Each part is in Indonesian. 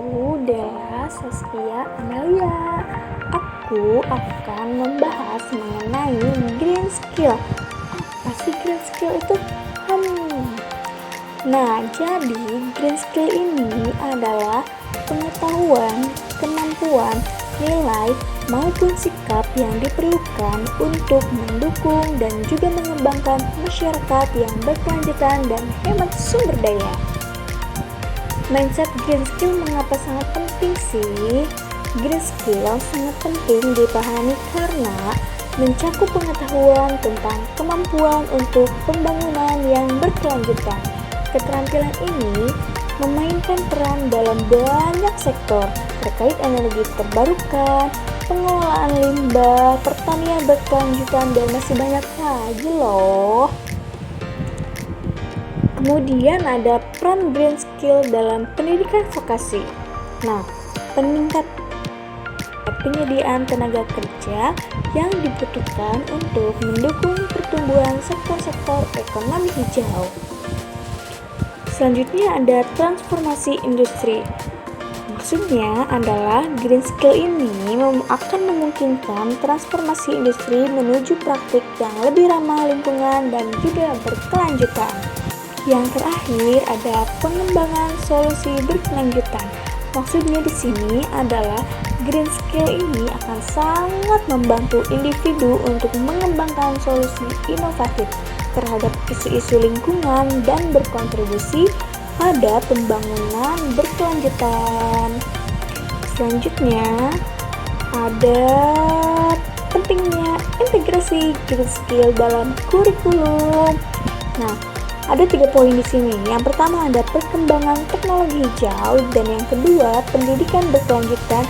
Aku Della Saskia Amelia. Aku akan membahas mengenai green skill. Apa sih green skill itu? Nah, jadi green skill ini adalah pengetahuan, kemampuan, nilai, maupun sikap yang diperlukan untuk mendukung dan juga mengembangkan masyarakat yang berkelanjutan dan hemat sumber daya. Mindset green skill mengapa sangat penting sih? Green skill sangat penting dipahami karena mencakup pengetahuan tentang kemampuan untuk pembangunan yang berkelanjutan. Keterampilan ini memainkan peran dalam banyak sektor terkait energi terbarukan, pengelolaan limbah, pertanian berkelanjutan, dan masih banyak lagi loh. Kemudian ada peran green skill dalam pendidikan vokasi. Nah, penyediaan tenaga kerja yang dibutuhkan untuk mendukung pertumbuhan sektor-sektor ekonomi hijau. Selanjutnya ada transformasi industri. Maksudnya adalah green skill ini akan memungkinkan transformasi industri menuju praktik yang lebih ramah lingkungan dan juga berkelanjutan. Yang terakhir ada pengembangan solusi berkelanjutan. Maksudnya di sini adalah green skill ini akan sangat membantu individu untuk mengembangkan solusi inovatif terhadap isu-isu lingkungan dan berkontribusi pada pembangunan berkelanjutan. Selanjutnya ada pentingnya integrasi green skill dalam kurikulum. Nah, ada 3 poin di sini. Yang pertama ada perkembangan teknologi hijau, dan yang kedua pendidikan berkelanjutan,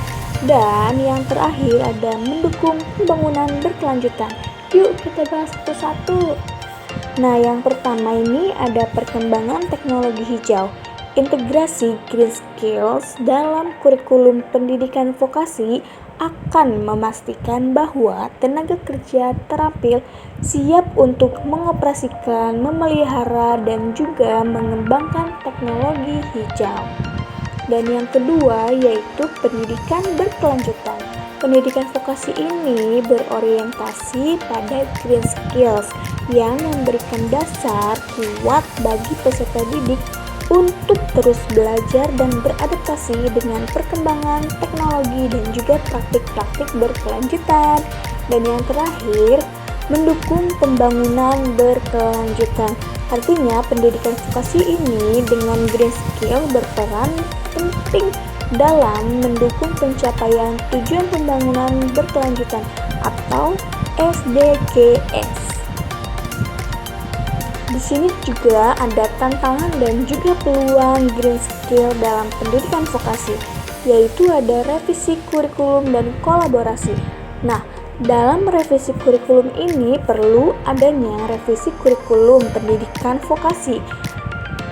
dan yang terakhir ada mendukung pembangunan berkelanjutan. Yuk kita bahas satu-satu. Nah, yang pertama ini ada perkembangan teknologi hijau. Integrasi green skills dalam kurikulum pendidikan vokasi akan memastikan bahwa tenaga kerja terampil, siap untuk mengoperasikan, memelihara, dan juga mengembangkan teknologi hijau. Dan yang kedua yaitu pendidikan berkelanjutan. Pendidikan vokasi ini berorientasi pada green skills yang memberikan dasar kuat bagi peserta didik untuk terus belajar dan beradaptasi dengan perkembangan teknologi dan juga praktik-praktik berkelanjutan. Dan yang terakhir, mendukung pembangunan berkelanjutan. Artinya, pendidikan vokasi ini dengan green skill berperan penting dalam mendukung pencapaian tujuan pembangunan berkelanjutan atau SDGs. Di sini juga ada tantangan dan juga peluang green skill dalam pendidikan vokasi, yaitu ada revisi kurikulum dan kolaborasi. Nah, dalam revisi kurikulum ini perlu adanya revisi kurikulum pendidikan vokasi.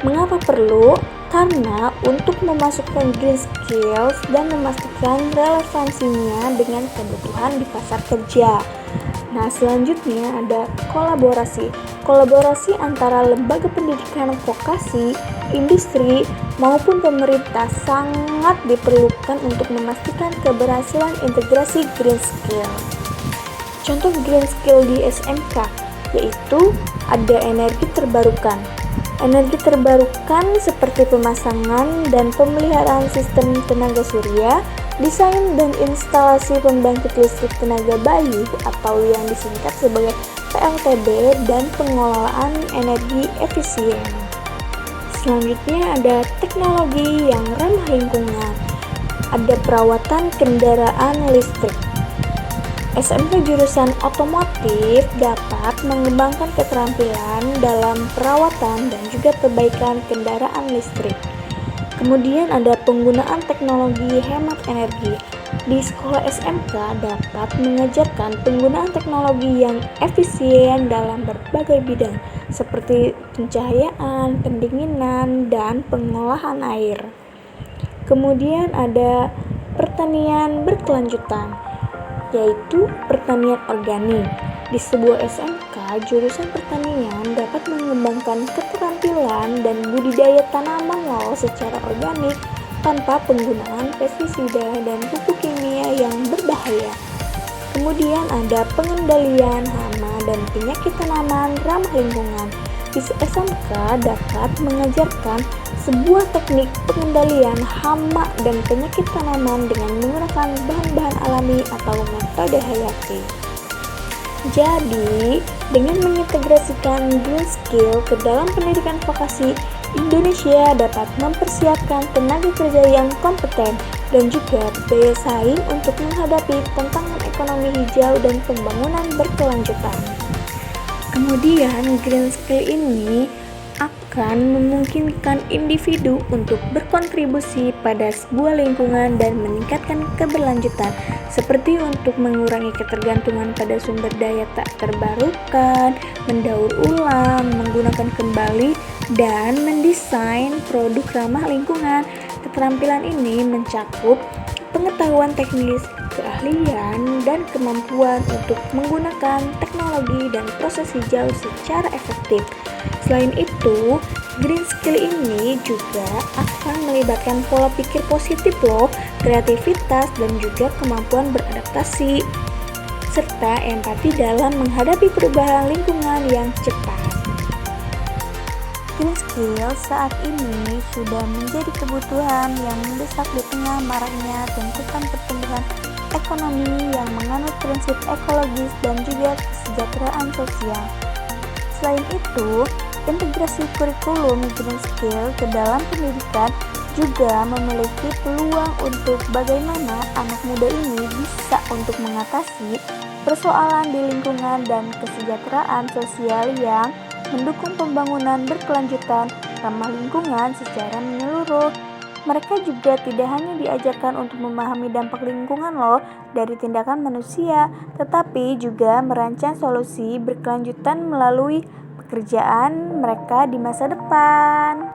Mengapa perlu? Karena untuk memasukkan green skills dan memastikan relevansinya dengan kebutuhan di pasar kerja. Nah, selanjutnya ada kolaborasi. Kolaborasi antara lembaga pendidikan vokasi, industri, maupun pemerintah sangat diperlukan untuk memastikan keberhasilan integrasi green skill. Contoh green skill di SMK yaitu ada energi terbarukan. Energi terbarukan seperti pemasangan dan pemeliharaan sistem tenaga surya, desain dan instalasi pembangkit listrik tenaga bayu atau yang disingkat sebagai PLTB, dan pengelolaan energi efisien. Selanjutnya ada teknologi yang ramah lingkungan. Ada perawatan kendaraan listrik. SMK jurusan otomotif dapat mengembangkan keterampilan dalam perawatan dan juga perbaikan kendaraan listrik. Kemudian ada penggunaan teknologi hemat energi. Di sekolah SMK dapat mengajarkan penggunaan teknologi yang efisien dalam berbagai bidang seperti pencahayaan, pendinginan, dan pengolahan air. Kemudian ada pertanian berkelanjutan, yaitu pertanian organik. Di sebuah SMK, jurusan pertanian dapat mengembangkan keterampilan dan budidaya tanaman secara organik tanpa penggunaan pestisida dan pupuk kimia yang berbahaya. Kemudian ada pengendalian hama dan penyakit tanaman ramah lingkungan. SMK dapat mengajarkan sebuah teknik pengendalian hama dan penyakit tanaman dengan menggunakan bahan-bahan alami atau metode hayati. Jadi, dengan mengintegrasikan green skill ke dalam pendidikan vokasi, Indonesia dapat mempersiapkan tenaga kerja yang kompeten dan juga daya saing untuk menghadapi tantangan ekonomi hijau dan pembangunan berkelanjutan. Kemudian, green skill ini akan memungkinkan individu untuk berkontribusi pada sebuah lingkungan dan meningkatkan keberlanjutan, seperti untuk mengurangi ketergantungan pada sumber daya tak terbarukan, mendaur ulang, menggunakan kembali, dan mendesain produk ramah lingkungan. Keterampilan ini mencakup pengetahuan teknis, keahlian, dan kemampuan untuk menggunakan teknologi dan proses hijau secara efektif. Selain itu, green skill ini juga akan melibatkan pola pikir positif kreativitas, dan juga kemampuan beradaptasi, serta empati dalam menghadapi perubahan lingkungan yang cepat. Green skill saat ini sudah menjadi kebutuhan yang mendesak di tengah maraknya tuntutan pertumbuhan ekonomi yang menganut prinsip ekologis dan juga kesejahteraan sosial. Selain itu, integrasi kurikulum green skill ke dalam pendidikan juga memiliki peluang untuk bagaimana anak muda ini bisa untuk mengatasi persoalan di lingkungan dan kesejahteraan sosial yang mendukung pembangunan berkelanjutan ramah lingkungan secara menyeluruh. Mereka juga tidak hanya diajarkan untuk memahami dampak lingkungan dari tindakan manusia, tetapi juga merancang solusi berkelanjutan melalui pekerjaan mereka di masa depan.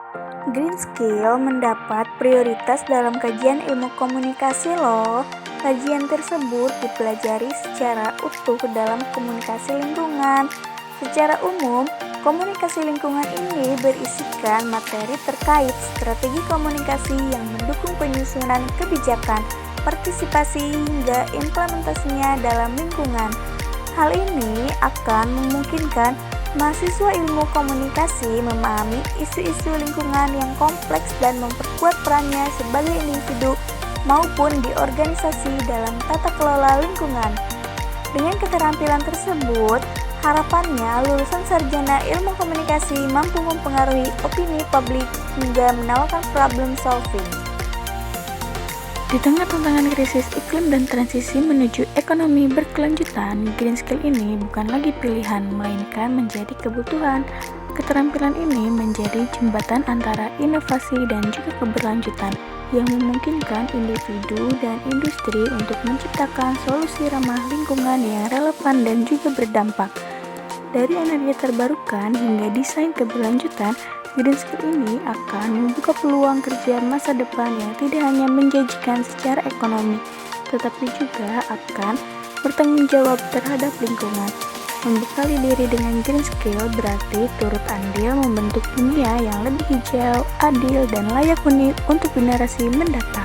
Green skill mendapat prioritas dalam kajian ilmu komunikasi Kajian tersebut dipelajari secara utuh dalam komunikasi lingkungan. Secara umum, komunikasi lingkungan ini berisikan materi terkait strategi komunikasi yang mendukung penyusunan kebijakan, partisipasi hingga implementasinya dalam lingkungan. Hal ini akan memungkinkan mahasiswa ilmu komunikasi memahami isu-isu lingkungan yang kompleks dan memperkuat perannya sebagai individu maupun di organisasi dalam tata kelola lingkungan. Dengan keterampilan tersebut, harapannya lulusan sarjana ilmu komunikasi mampu mempengaruhi opini publik hingga menawarkan problem solving. Di tengah tantangan krisis iklim dan transisi menuju ekonomi berkelanjutan, green skill ini bukan lagi pilihan, melainkan menjadi kebutuhan. Keterampilan ini menjadi jembatan antara inovasi dan juga keberlanjutan yang memungkinkan individu dan industri untuk menciptakan solusi ramah lingkungan yang relevan dan juga berdampak. Dari energi terbarukan hingga desain keberlanjutan, green skill ini akan membuka peluang kerja masa depan yang tidak hanya menjanjikan secara ekonomi, tetapi juga akan bertanggung jawab terhadap lingkungan. Membekali diri dengan green skill berarti turut andil membentuk dunia yang lebih hijau, adil, dan layak huni untuk generasi mendatang.